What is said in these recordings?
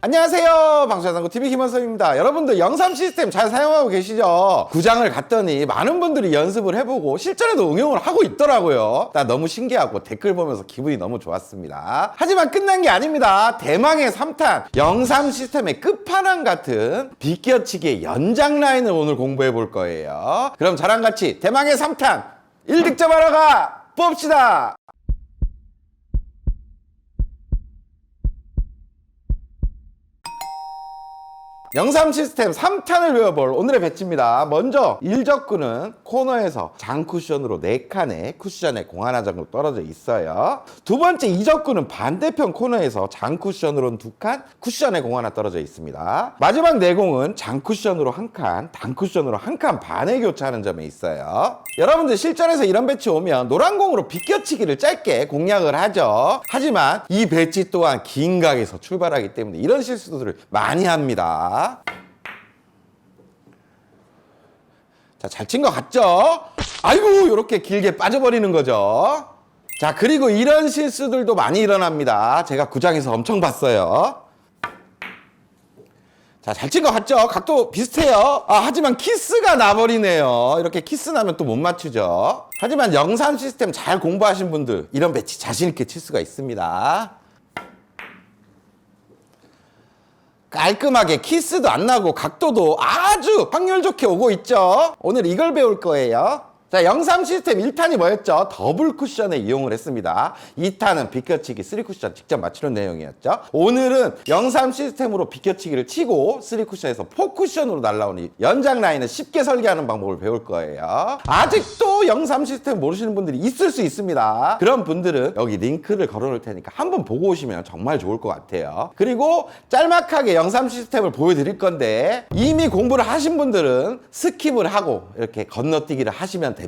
안녕하세요, 방수자산고TV 김원섭입니다. 여러분들 영삼 시스템 잘 사용하고 계시죠? 구장을 갔더니 많은 분들이 연습을 해보고 실전에도 응용을 하고 있더라고요. 나 너무 신기하고 댓글 보면서 기분이 너무 좋았습니다. 하지만 끝난 게 아닙니다. 대망의 3탄 영삼 시스템의 끝판왕 같은 비껴치기의 연장 라인을 오늘 공부해 볼 거예요. 그럼 저랑 같이 대망의 3탄 1득점하러 가 봅시다. 영삼 시스템 3탄을 외워볼 오늘의 배치입니다. 먼저 1적구는 코너에서 장쿠션으로 4칸의 쿠션에 공 하나 정도 떨어져 있어요. 두 번째 2적구는 반대편 코너에서 장쿠션으로는 2칸, 쿠션에 공 하나 떨어져 있습니다. 마지막 4공은 장쿠션으로 1칸, 단쿠션으로 1칸 반에 교차하는 점에 있어요. 여러분들 실전에서 이런 배치 오면 노란 공으로 비껴치기를 짧게 공략을 하죠. 하지만 이 배치 또한 긴 각에서 출발하기 때문에 이런 실수들을 많이 합니다. 자, 잘 친 것 같죠? 아이고, 이렇게 길게 빠져버리는 거죠. 자, 그리고 이런 실수들도 많이 일어납니다. 제가 구장에서 엄청 봤어요. 자, 잘 친 것 같죠? 각도 비슷해요. 하지만 키스가 나버리네요. 이렇게 키스 나면 또 못 맞추죠. 하지만 영상 시스템 잘 공부하신 분들 이런 배치 자신 있게 칠 수가 있습니다. 깔끔하게 키스도 안 나고 각도도 아주 확률 좋게 오고 있죠. 오늘 이걸 배울 거예요. 자, 영삼 시스템 1탄이 뭐였죠? 더블 쿠션에 이용을 했습니다. 2탄은 비껴치기 3쿠션 직접 맞추는 내용이었죠. 오늘은 영삼 시스템으로 비껴치기를 치고 3쿠션에서 4쿠션으로 날라오는 연장 라인을 쉽게 설계하는 방법을 배울 거예요. 아직도 영삼 시스템 모르시는 분들이 있을 수 있습니다. 그런 분들은 여기 링크를 걸어놓을 테니까 한번 보고 오시면 정말 좋을 것 같아요. 그리고 짤막하게 영삼 시스템을 보여드릴 건데 이미 공부를 하신 분들은 스킵을 하고 이렇게 건너뛰기를 하시면 됩니다.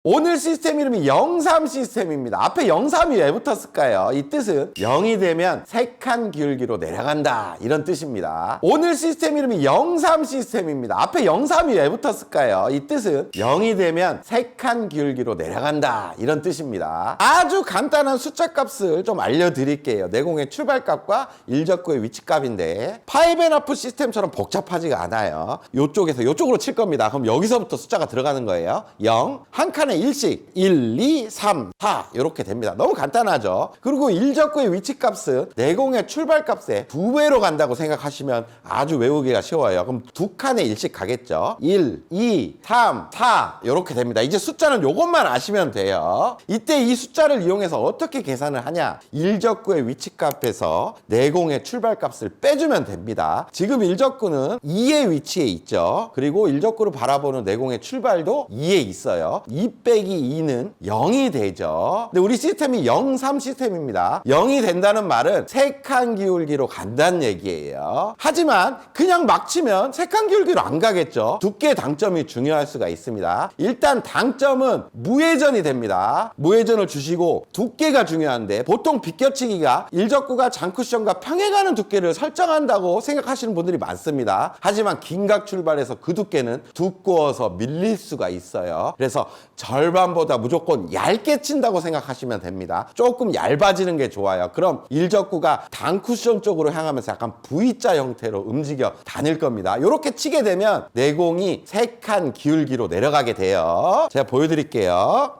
오늘 시스템 이름이 영삼 시스템입니다. 앞에 영삼이 왜 붙었을까요? 이 뜻은 0이 되면 3칸 기울기로 내려간다, 이런 뜻입니다. 오늘 시스템 이름이 영삼 시스템입니다. 앞에 영삼이 왜 붙었을까요? 이 뜻은 0이 되면 3칸 기울기로 내려간다, 이런 뜻입니다. 아주 간단한 숫자 값을 좀 알려드릴게요. 내공의 출발값과 1적구의 위치값인데 5&1 시스템처럼 복잡하지가 않아요. 이쪽에서 이쪽으로 칠 겁니다. 그럼 여기서부터 숫자가 들어가는 거예요. 0, 한 칸에 1씩 1, 2, 3, 4 이렇게 됩니다. 너무 간단하죠. 그리고 1적구의 위치값은 내공의 출발값의 2배로 간다고 생각하시면 아주 외우기가 쉬워요. 그럼 2칸에 1씩 가겠죠. 1, 2, 3, 4 이렇게 됩니다. 이제 숫자는 이것만 아시면 돼요. 이때 이 숫자를 이용해서 어떻게 계산을 하냐? 1적구의 위치값에서 내공의 출발값을 빼주면 됩니다. 지금 1적구는 2의 위치에 있죠. 그리고 1적구를 바라보는 내공의 출발도 2에 있어요. 2 빼기 2는 0이 되죠. 근데 우리 시스템이 0,3 시스템입니다. 0이 된다는 말은 3칸 기울기로 간다는 얘기예요. 하지만 그냥 막 치면 3칸 기울기로 안 가겠죠. 두께의 당점이 중요할 수가 있습니다. 일단 당점은 무회전이 됩니다. 무회전을 주시고 두께가 중요한데 보통 비껴치기가 1적구가 장쿠션과 평행하는 두께를 설정한다고 생각하시는 분들이 많습니다. 하지만 긴각 출발해서 그 두께는 두꺼워서 밀릴 수가 있어요. 그래서 절반보다 무조건 얇게 친다고 생각하시면 됩니다. 조금 얇아지는 게 좋아요. 그럼 1적구가 단쿠션 쪽으로 향하면서 약간 V자 형태로 움직여 다닐 겁니다. 이렇게 치게 되면 내공이 3칸 기울기로 내려가게 돼요. 제가 보여드릴게요.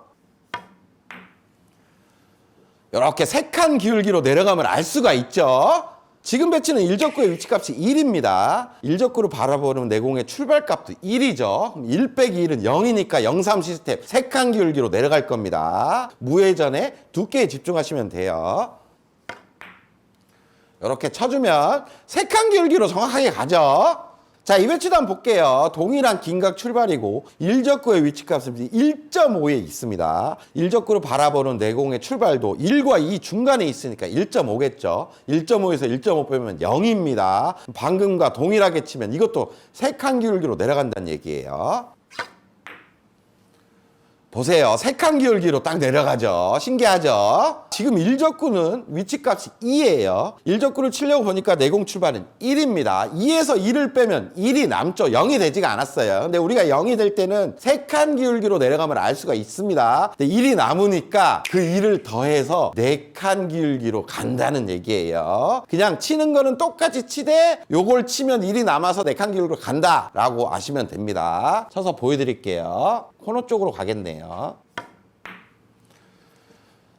이렇게 3칸 기울기로 내려가면 알 수가 있죠. 지금 배치는 1적구의 위치값이 1입니다. 1적구를 바라보는 내공의 출발값도 1이죠. 1 빼기 1은 0이니까 0,3 시스템 3칸 기울기로 내려갈 겁니다. 무회전에 두께에 집중하시면 돼요. 이렇게 쳐주면 3칸 기울기로 정확하게 가죠. 자, 이 배치도 한번 볼게요. 동일한 긴각 출발이고 1적구의 위치값은 1.5에 있습니다. 1적구를 바라보는 내공의 출발도 1과 2 중간에 있으니까 1.5겠죠. 1.5에서 1.5 빼면 0입니다. 방금과 동일하게 치면 이것도 3칸 기울기로 내려간다는 얘기예요. 보세요. 세 칸 기울기로 딱 내려가죠. 신기하죠? 지금 일적구는 위치값이 2예요. 일적구를 치려고 보니까 내공 출발은 1입니다. 2에서 1을 빼면 1이 남죠. 0이 되지가 않았어요. 근데 우리가 0이 될 때는 세 칸 기울기로 내려가면 알 수가 있습니다. 근데 1이 남으니까 그 1을 더해서 4칸 기울기로 간다는 얘기예요. 그냥 치는 거는 똑같이 치되 요걸 치면 1이 남아서 4칸 기울기로 간다라고 아시면 됩니다. 쳐서 보여드릴게요. 코너 쪽으로 가겠네요.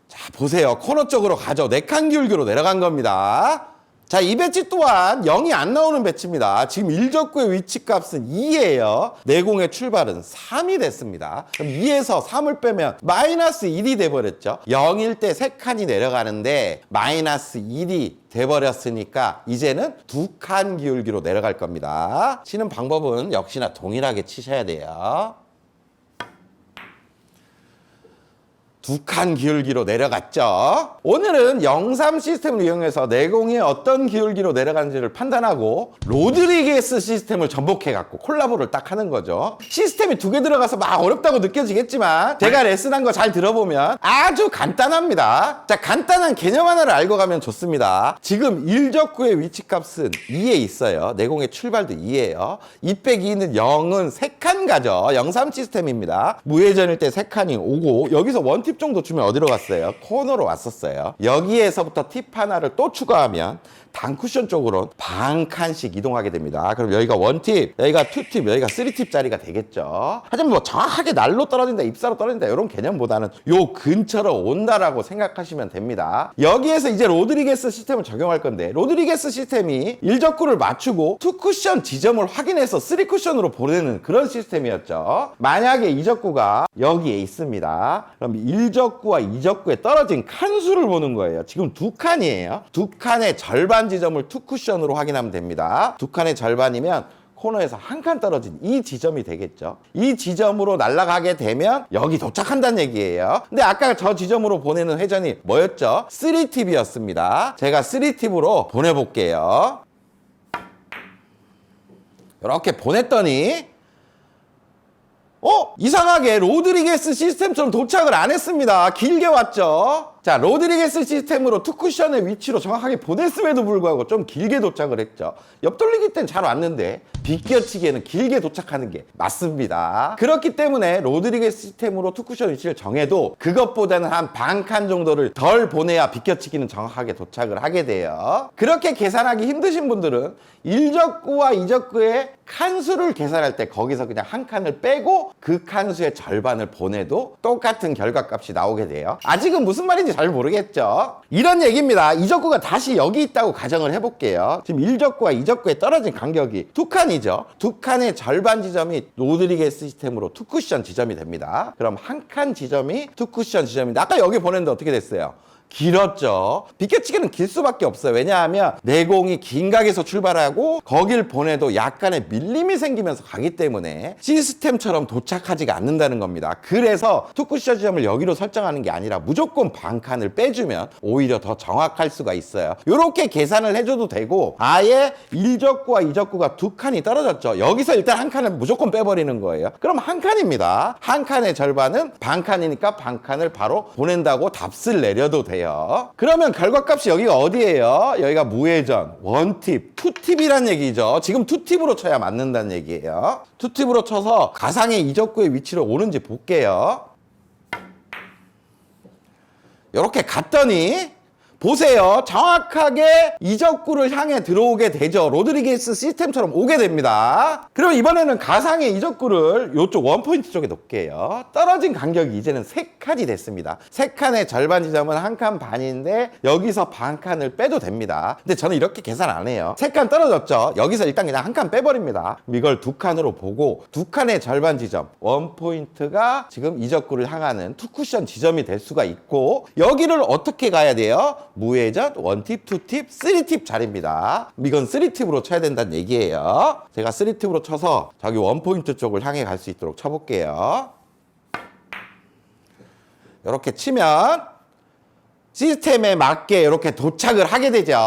자, 보세요. 코너 쪽으로 가죠. 4칸 기울기로 내려간 겁니다. 자, 이 배치 또한 0이 안 나오는 배치입니다. 지금 일적구의 위치값은 2예요. 내공의 출발은 3이 됐습니다. 그럼 2에서 3을 빼면 마이너스 1이 돼버렸죠. 0일 때 3칸이 내려가는데 마이너스 1이 돼버렸으니까 이제는 2칸 기울기로 내려갈 겁니다. 치는 방법은 역시나 동일하게 치셔야 돼요. 2칸 기울기로 내려갔죠. 오늘은 0-3 시스템을 이용해서 내공이 어떤 기울기로 내려가는지를 판단하고 로드리게스 시스템을 전복해갖고 콜라보를 딱 하는 거죠. 시스템이 2개 들어가서 막 어렵다고 느껴지겠지만 제가 레슨한 거 잘 들어보면 아주 간단합니다. 자, 간단한 개념 하나를 알고 가면 좋습니다. 지금 일적구의 위치값은 2에 있어요. 내공의 출발도 2예요. 2 빼기 2는 0은 3칸 가죠. 0-3 시스템입니다. 무회전일 때 3칸이 오고 여기서 원팁 정도 주면 어디로 갔어요? 코너로 왔었어요. 여기에서부터 팁 하나를 또 추가하면 단쿠션 쪽으로 반 칸씩 이동하게 됩니다. 그럼 여기가 원팁, 여기가 투팁, 여기가 쓰리팁 자리가 되겠죠. 하지만 뭐 정확하게 날로 떨어진다, 입사로 떨어진다 이런 개념보다는 요 근처로 온다라고 생각하시면 됩니다. 여기에서 이제 로드리게스 시스템을 적용할 건데 로드리게스 시스템이 일적구를 맞추고 투쿠션 지점을 확인해서 쓰리쿠션으로 보내는 그런 시스템이었죠. 만약에 이적구가 여기에 있습니다. 그럼 일적구와 이적구에 떨어진 칸수를 보는 거예요. 지금 2칸이에요. 2칸의 절반 지점을 투쿠션으로 확인하면 됩니다. 2칸의 절반이면 코너에서 1칸 떨어진 이 지점이 되겠죠. 이 지점으로 날아가게 되면 여기 도착한다는 얘기예요. 근데 아까 저 지점으로 보내는 회전이 뭐였죠? 3팁이었습니다. 제가 3팁으로 보내볼게요. 이렇게 보냈더니 이상하게 로드리게스 시스템처럼 도착을 안 했습니다. 길게 왔죠. 자, 로드리게스 시스템으로 투쿠션의 위치로 정확하게 보냈음에도 불구하고 좀 길게 도착을 했죠. 옆돌리기 때는 잘 왔는데 비껴치기에는 길게 도착하는 게 맞습니다. 그렇기 때문에 로드리게스 시스템으로 투쿠션 위치를 정해도 그것보다는 한 반 칸 정도를 덜 보내야 비껴치기는 정확하게 도착을 하게 돼요. 그렇게 계산하기 힘드신 분들은 일적구와 이적구의 칸수를 계산할 때 거기서 그냥 한 칸을 빼고 그 칸수의 절반을 보내도 똑같은 결과값이 나오게 돼요. 아직은 무슨 말인지 잘 모르겠죠. 이런 얘기입니다. 이적구가 다시 여기 있다고 가정을 해볼게요. 지금 일적구와 이적구에 떨어진 간격이 2칸이죠. 2칸의 절반 지점이 로드리게스 시스템으로 투쿠션 지점이 됩니다. 그럼 한 칸 지점이 투쿠션 지점인데 아까 여기 보냈는데 어떻게 됐어요? 길었죠. 비껴치기는 길 수밖에 없어요. 왜냐하면 내공이 긴 각에서 출발하고 거길 보내도 약간의 밀림이 생기면서 가기 때문에 시스템처럼 도착하지가 않는다는 겁니다. 그래서 투쿠션 지점을 여기로 설정하는 게 아니라 무조건 반 칸을 빼주면 오히려 더 정확할 수가 있어요. 이렇게 계산을 해줘도 되고 아예 일적구와 이적구가 2칸이 떨어졌죠. 여기서 일단 한 칸을 무조건 빼버리는 거예요. 그럼 한 칸입니다. 한 칸의 절반은 반 칸이니까 반 칸을 바로 보낸다고 답을 내려도 돼요. 그러면 결과값이 여기가 어디예요? 여기가 무회전, 원팁, 투팁이란 얘기죠. 지금 투팁으로 쳐야 맞는다는 얘기예요. 투팁으로 쳐서 가상의 이적구의 위치를 오는지 볼게요. 이렇게 갔더니 보세요. 정확하게 이적구를 향해 들어오게 되죠. 로드리게스 시스템처럼 오게 됩니다. 그럼 이번에는 가상의 이적구를 이쪽 원포인트 쪽에 놓을게요. 떨어진 간격이 이제는 3칸이 됐습니다. 3칸의 절반 지점은 1칸 반인데 여기서 반 칸을 빼도 됩니다. 근데 저는 이렇게 계산 안 해요. 3칸 떨어졌죠. 여기서 일단 그냥 1칸 빼버립니다. 이걸 2칸으로 보고 2칸의 절반 지점 원포인트가 지금 이적구를 향하는 투쿠션 지점이 될 수가 있고 여기를 어떻게 가야 돼요? 무회전, 원팁, 투팁, 쓰리팁 자리입니다. 이건 쓰리팁으로 쳐야 된다는 얘기예요. 제가 쓰리팁으로 쳐서 저기 원포인트 쪽을 향해 갈 수 있도록 쳐볼게요. 이렇게 치면 시스템에 맞게 이렇게 도착을 하게 되죠.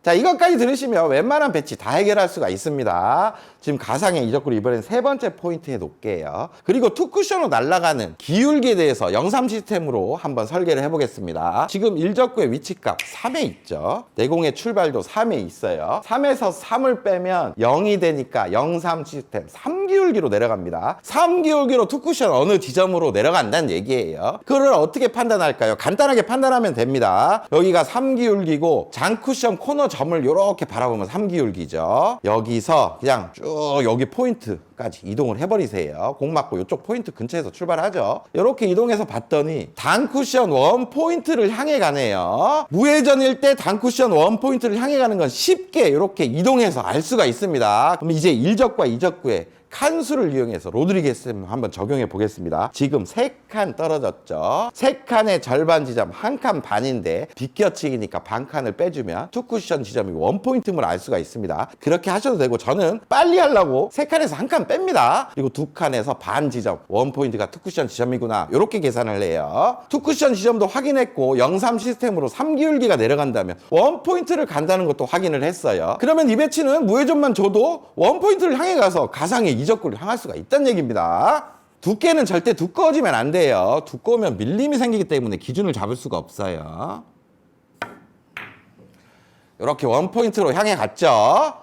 자, 이것까지 들으시면 웬만한 배치 다 해결할 수가 있습니다. 지금 가상의 이적구를 이번엔 세 번째 포인트에 놓을게요. 그리고 투쿠션으로 날아가는 기울기에 대해서 영삼 시스템으로 한번 설계를 해보겠습니다. 지금 일적구의 위치값 3에 있죠. 내공의 출발도 3에 있어요. 3에서 3을 빼면 0이 되니까 영삼 시스템 3기울기로 내려갑니다. 3기울기로 투쿠션 어느 지점으로 내려간다는 얘기예요. 그걸 어떻게 판단할까요? 간단하게 판단하면 됩니다. 여기가 3기울기고 장쿠션 코너 점을 이렇게 바라보면 3기울기죠. 여기서 그냥 쭉 여기 포인트까지 이동을 해버리세요. 공 맞고 이쪽 포인트 근처에서 출발하죠. 이렇게 이동해서 봤더니 단쿠션 원 포인트를 향해 가네요. 무회전일 때 단쿠션 원 포인트를 향해 가는 건 쉽게 이렇게 이동해서 알 수가 있습니다. 그럼 이제 일적과 이적구의 칸수를 이용해서 로드리게스 한번 적용해 보겠습니다. 지금 3칸 떨어졌죠. 3칸의 절반 지점 1칸 반인데 비껴치기니까 반 칸을 빼주면 투쿠션 지점이 원포인트임을 알 수가 있습니다. 그렇게 하셔도 되고 저는 빨리 하려고 3칸에서 1칸 뺍니다. 그리고 2칸에서 반 지점 원포인트가 투쿠션 지점이구나 이렇게 계산을 해요. 투쿠션 지점도 확인했고 영삼 시스템으로 3기울기가 내려간다면 원포인트를 간다는 것도 확인을 했어요. 그러면 이 배치는 무회전만 줘도 원포인트를 향해 가서 가상의 이적구를 향할 수가 있다는 얘기입니다. 두께는 절대 두꺼워지면 안 돼요. 두꺼우면 밀림이 생기기 때문에 기준을 잡을 수가 없어요. 이렇게 원포인트로 향해 갔죠.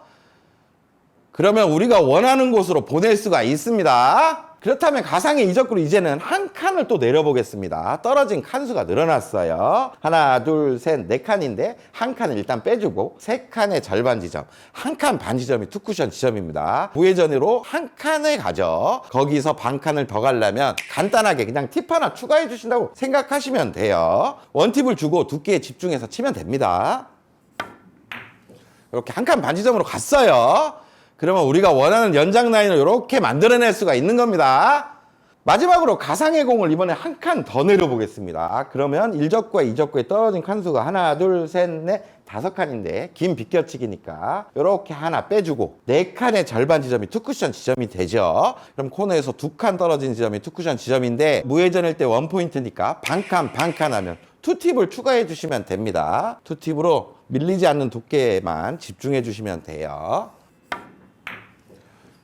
그러면 우리가 원하는 곳으로 보낼 수가 있습니다. 그렇다면 가상의 이적구로 이제는 한 칸을 또 내려보겠습니다. 떨어진 칸수가 늘어났어요. 하나, 둘, 셋, 네 칸인데 한 칸을 일단 빼주고 세 칸의 절반 지점, 한 칸 반 지점이 투쿠션 지점입니다. 우회전으로 한 칸에 가죠. 거기서 반 칸을 더 가려면 간단하게 그냥 팁 하나 추가해 주신다고 생각하시면 돼요. 원팁을 주고 두께에 집중해서 치면 됩니다. 이렇게 한 칸 반 지점으로 갔어요. 그러면 우리가 원하는 연장 라인을 이렇게 만들어낼 수가 있는 겁니다. 마지막으로 가상의 공을 이번에 한 칸 더 내려보겠습니다. 그러면 일적구와 이적구에 떨어진 칸수가 하나, 둘, 셋, 넷, 5칸인데 긴 비껴치기니까 이렇게 하나 빼주고 4칸의 절반 지점이 투쿠션 지점이 되죠. 그럼 코너에서 2칸 떨어진 지점이 투쿠션 지점인데 무회전일 때 원포인트니까 반칸 반칸 하면 투팁을 추가해 주시면 됩니다. 투팁으로 밀리지 않는 두께에만 집중해 주시면 돼요.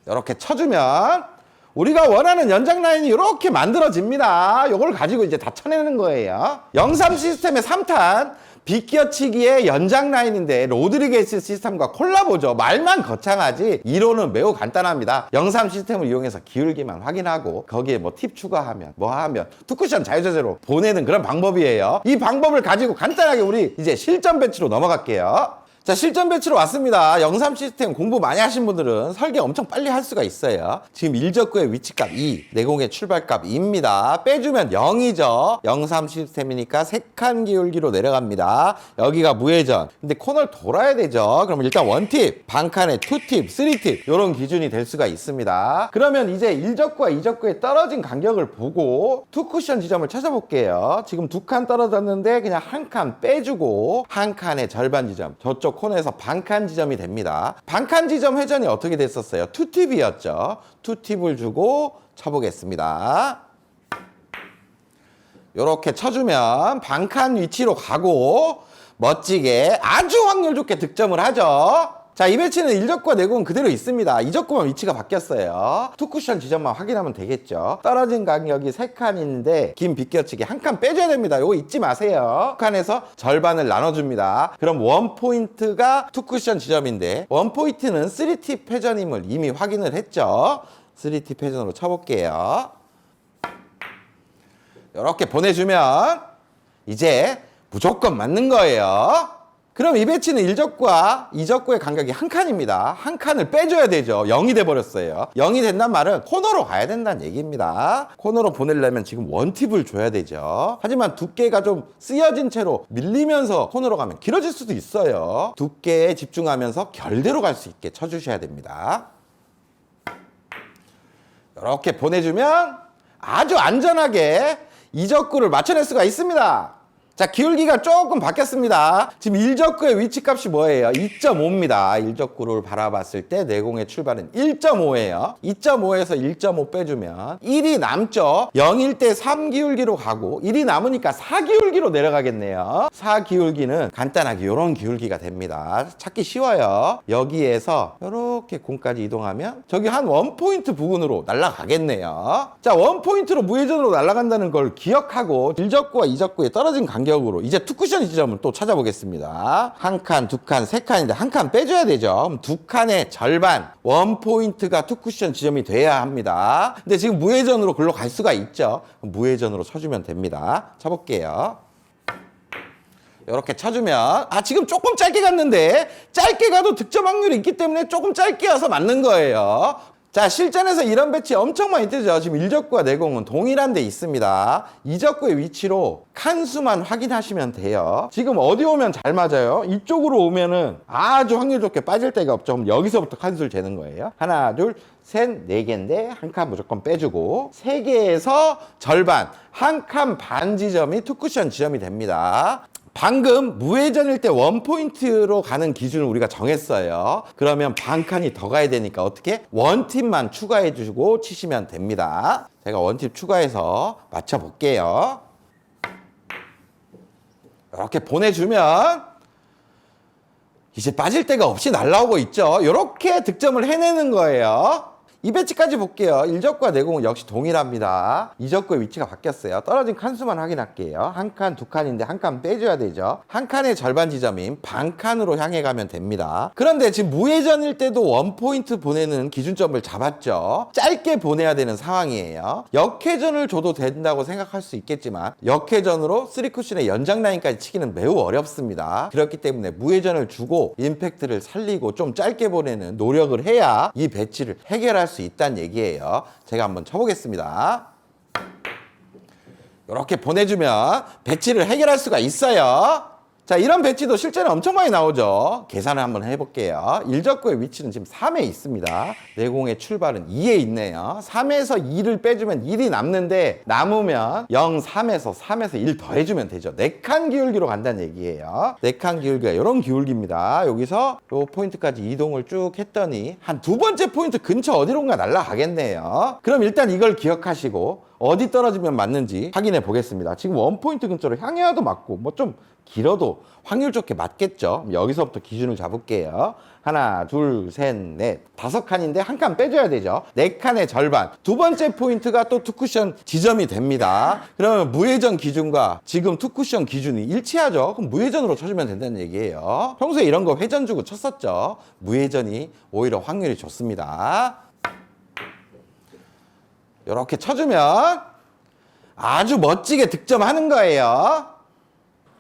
이렇게 쳐주면 우리가 원하는 연장 라인이 이렇게 만들어집니다. 이걸 가지고 이제 다 쳐내는 거예요. 영삼 시스템의 3탄 비껴치기의 연장 라인인데 로드리게스 시스템과 콜라보죠. 말만 거창하지 이론은 매우 간단합니다. 영삼 시스템을 이용해서 기울기만 확인하고 거기에 뭐 팁 추가하면 뭐 하면 투쿠션 자유자재로 보내는 그런 방법이에요. 이 방법을 가지고 간단하게 우리 이제 실전 배치로 넘어갈게요. 자, 실전 배치로 왔습니다. 영삼 시스템 공부 많이 하신 분들은 설계 엄청 빨리 할 수가 있어요. 지금 일적구의 위치값 2, 내공의 출발값 2입니다. 빼주면 0이죠. 영삼 시스템이니까 3칸 기울기로 내려갑니다. 여기가 무회전. 근데 코너를 돌아야 되죠. 그러면 일단 원팁, 반칸에 투팁, 쓰리팁 이런 기준이 될 수가 있습니다. 그러면 이제 일적구와 이적구의 떨어진 간격을 보고 투쿠션 지점을 찾아볼게요. 지금 2칸 떨어졌는데 그냥 한 칸 빼주고 한 칸의 절반 지점, 저쪽 코너에서 반칸 지점이 됩니다. 반칸 지점 회전이 어떻게 됐었어요? 투팁이었죠. 투팁을 주고 쳐보겠습니다. 이렇게 쳐주면 반칸 위치로 가고 멋지게 아주 확률 좋게 득점을 하죠. 자, 이 배치는 일적구와 내공은 그대로 있습니다. 이적구만 위치가 바뀌었어요. 투쿠션 지점만 확인하면 되겠죠. 떨어진 간격이 3칸인데 긴 비껴치기 한 칸 빼줘야 됩니다. 이거 잊지 마세요. 칸에서 절반을 나눠줍니다. 그럼 원포인트가 투쿠션 지점인데 원포인트는 3팁 회전임을 이미 확인을 했죠. 3팁 회전으로 쳐볼게요. 이렇게 보내주면 이제 무조건 맞는 거예요. 그럼 이 배치는 일적구와 이적구의 간격이 한 칸입니다. 한 칸을 빼줘야 되죠. 0이 돼버렸어요. 0이 된단 말은 코너로 가야 된다는 얘기입니다. 코너로 보내려면 지금 원팁을 줘야 되죠. 하지만 두께가 좀 쓰여진 채로 밀리면서 코너로 가면 길어질 수도 있어요. 두께에 집중하면서 결대로 갈 수 있게 쳐주셔야 됩니다. 이렇게 보내주면 아주 안전하게 이적구를 맞춰낼 수가 있습니다. 자, 기울기가 조금 바뀌었습니다. 지금 일적구의 위치값이 뭐예요? 2.5입니다. 일적구를 바라봤을 때 내공의 출발은 1.5예요. 2.5에서 1.5 빼주면 1이 남죠. 0일 때 3기울기로 가고 1이 남으니까 4기울기로 내려가겠네요. 4기울기는 간단하게 이런 기울기가 됩니다. 찾기 쉬워요. 여기에서 이렇게 공까지 이동하면 저기 한 원포인트 부근으로 날아가겠네요. 자, 원포인트로 무회전으로 날아간다는 걸 기억하고 일적구와 이적구의 떨어진 간격으로 이제 투쿠션 지점을 또 찾아보겠습니다. 한 칸, 두 칸, 세 칸인데 한 칸 빼줘야 되죠. 그럼 두 칸의 절반 원포인트가 투쿠션 지점이 돼야 합니다. 근데 지금 무회전으로 글로 갈 수가 있죠. 무회전으로 쳐주면 됩니다. 쳐볼게요. 이렇게 쳐주면 지금 조금 짧게 갔는데 짧게 가도 득점 확률이 있기 때문에 조금 짧게 와서 맞는 거예요. 자, 실전에서 이런 배치 엄청 많이 뜨죠. 지금 일적구와 내공은 동일한 데 있습니다. 이적구의 위치로 칸수만 확인하시면 돼요. 지금 어디 오면 잘 맞아요? 이쪽으로 오면은 아주 확률 좋게 빠질 데가 없죠. 그럼 여기서부터 칸수를 재는 거예요. 하나, 둘, 셋, 네 개인데 한 칸 무조건 빼주고 세 개에서 절반, 한 칸 반 지점이 투쿠션 지점이 됩니다. 방금 무회전일 때 원포인트로 가는 기준을 우리가 정했어요. 그러면 반 칸이 더 가야 되니까 어떻게? 원팁만 추가해 주시고 치시면 됩니다. 제가 원팁 추가해서 맞춰볼게요. 이렇게 보내주면 이제 빠질 데가 없이 날라오고 있죠. 이렇게 득점을 해내는 거예요. 이 배치까지 볼게요. 일적과 내공은 역시 동일합니다. 이적구의 위치가 바뀌었어요. 떨어진 칸수만 확인할게요. 한 칸, 두 칸인데 한 칸 빼줘야 되죠. 한 칸의 절반 지점인 반 칸으로 향해 가면 됩니다. 그런데 지금 무회전일 때도 원포인트 보내는 기준점을 잡았죠. 짧게 보내야 되는 상황이에요. 역회전을 줘도 된다고 생각할 수 있겠지만 역회전으로 3쿠션의 연장 라인까지 치기는 매우 어렵습니다. 그렇기 때문에 무회전을 주고 임팩트를 살리고 좀 짧게 보내는 노력을 해야 이 배치를 해결할 수 있다는 얘기예요. 제가 한번 쳐보겠습니다. 이렇게 보내주면 배치를 해결할 수가 있어요. 자, 이런 배치도 실제로 엄청 많이 나오죠. 계산을 한번 해볼게요. 일적구의 위치는 지금 3에 있습니다. 내공의 출발은 2에 있네요. 3에서 2를 빼주면 1이 남는데 남으면 0, 3에서 1 더해주면 되죠. 4칸 기울기로 간다는 얘기예요. 4칸 기울기가 이런 기울기입니다. 여기서 요 포인트까지 이동을 쭉 했더니 한 두 번째 포인트 근처 어디론가 날아가겠네요. 그럼 일단 이걸 기억하시고 어디 떨어지면 맞는지 확인해 보겠습니다. 지금 원포인트 근처로 향해야도 맞고 뭐 좀 길어도 확률 좋게 맞겠죠. 여기서부터 기준을 잡을게요. 하나, 둘, 셋, 넷, 5칸인데 한 칸 빼줘야 되죠. 4칸의 절반. 두 번째 포인트가 또 투쿠션 지점이 됩니다. 그러면 무회전 기준과 지금 투쿠션 기준이 일치하죠. 그럼 무회전으로 쳐주면 된다는 얘기예요. 평소에 이런 거 회전 주고 쳤었죠. 무회전이 오히려 확률이 좋습니다. 이렇게 쳐주면 아주 멋지게 득점하는 거예요.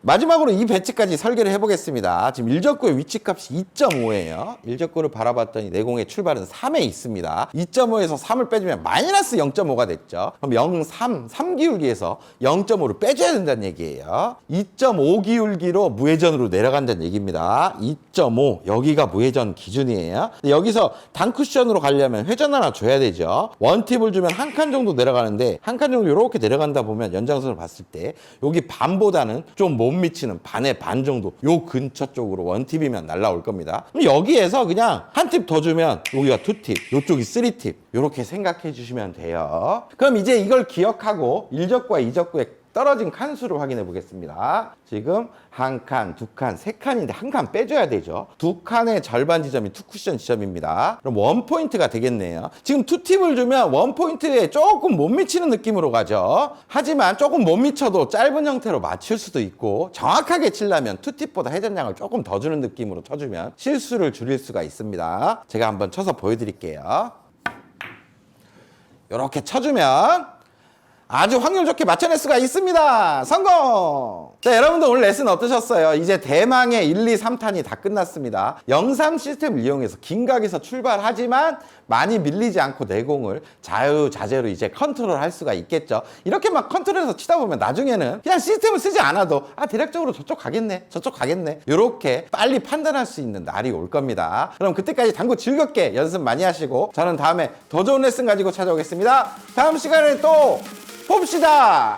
마지막으로 이 배치까지 설계를 해보겠습니다. 지금 일적구의 위치값이 2.5예요. 일적구를 바라봤더니 내공의 출발은 3에 있습니다. 2.5에서 3을 빼주면 마이너스 0.5가 됐죠. 그럼 0, 3기울기에서 0.5를 빼줘야 된다는 얘기예요. 2.5 기울기로 무회전으로 내려간다는 얘기입니다. 2.5 여기가 무회전 기준이에요. 여기서 단쿠션으로 가려면 회전 하나 줘야 되죠. 원팁을 주면 한 칸 정도 내려가는데 한 칸 정도 이렇게 내려간다 보면 연장선을 봤을 때 여기 반보다는 좀 못 미치는 반의 반 정도 요 근처 쪽으로 원팁이면 날라올 겁니다. 그럼 여기에서 그냥 한 팁 더 주면 여기가 투팁, 요쪽이 쓰리팁 이렇게 생각해 주시면 돼요. 그럼 이제 이걸 기억하고 일적과 이적구의 떨어진 칸수를 확인해 보겠습니다. 지금 한 칸, 두 칸, 세 칸인데 한 칸 빼줘야 되죠. 두 칸의 절반 지점이 투쿠션 지점입니다. 그럼 원포인트가 되겠네요. 지금 투팁을 주면 원포인트에 조금 못 미치는 느낌으로 가죠. 하지만 조금 못 미쳐도 짧은 형태로 맞출 수도 있고 정확하게 치려면 투팁보다 회전량을 조금 더 주는 느낌으로 쳐주면 실수를 줄일 수가 있습니다. 제가 한번 쳐서 보여드릴게요. 이렇게 쳐주면 아주 확률 좋게 맞춰낼 수가 있습니다. 성공! 자, 여러분들 오늘 레슨 어떠셨어요? 이제 대망의 1, 2, 3탄이 다 끝났습니다. 0-3 시스템을 이용해서 긴각에서 출발하지만 많이 밀리지 않고 내공을 자유자재로 이제 컨트롤할 수가 있겠죠. 이렇게 막 컨트롤해서 치다 보면 나중에는 그냥 시스템을 쓰지 않아도 대략적으로 저쪽 가겠네, 저쪽 가겠네 이렇게 빨리 판단할 수 있는 날이 올 겁니다. 그럼 그때까지 당구 즐겁게 연습 많이 하시고 저는 다음에 더 좋은 레슨 가지고 찾아오겠습니다. 다음 시간에 또 봅시다.